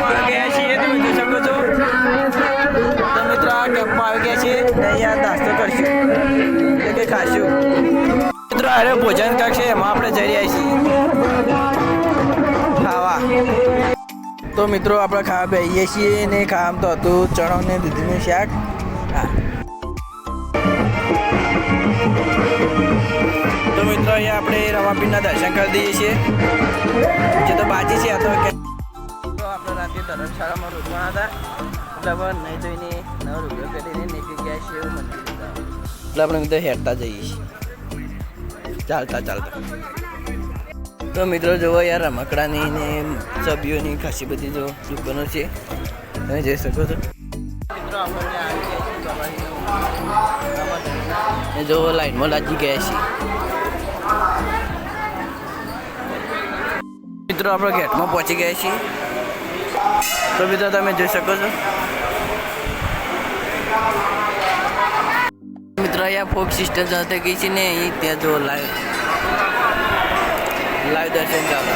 આવી ગયા છીએ તમે જોઈ શકો છો. તો મિત્રો આ કેમ્પમાં આવી ગયા છીએ અહીંયા નાસ્તો કરશું એટલે કે ખાશું. મિત્રો અરે ભોજન કાંક છે એમાં આપણે જઈ રહ્યા છીએ ખાવા. તો મિત્રો આપણે ખાવા બેસીએ છીએ ને ખાવામાં તો હતું ચણો ને દૂધીનું શાક. હા તો મિત્રો અહીંયા આપણે રમાપીરના દર્શન કરી દઈએ છીએ. જે તો બાજી છે આ તો આપણે રાતે ધર્મશાળામાં રોકવાના હતા એટલે આપણે નહીં જોઈને નવો રૂપિયો કરીને નીકળી ગયા છીએ એવું મંદિર. એટલે આપણે મિત્રો હેરતા જઈએ છીએ ચાલતા ચાલતા. તો મિત્રો જોવો યાર રમકડાની ને સભ્યોની ખાસી બધી જો દુકાનો છે તમે જોઈ શકો છો. મિત્રો આપણને આવી ગયા છીએ જો લાઈનમાં લાગી ગયા છીએ. મિત્રો આપણે ગેટમાં પહોંચી ગયા છીએ. તો મિત્રો તમે જોઈ શકો છો મિત્રો અહીંયા ફોક સિસ્ટમ સાથે ગઈ છે ને અહીં ત્યાં જો લાઈવ દર્શન ચાલુ.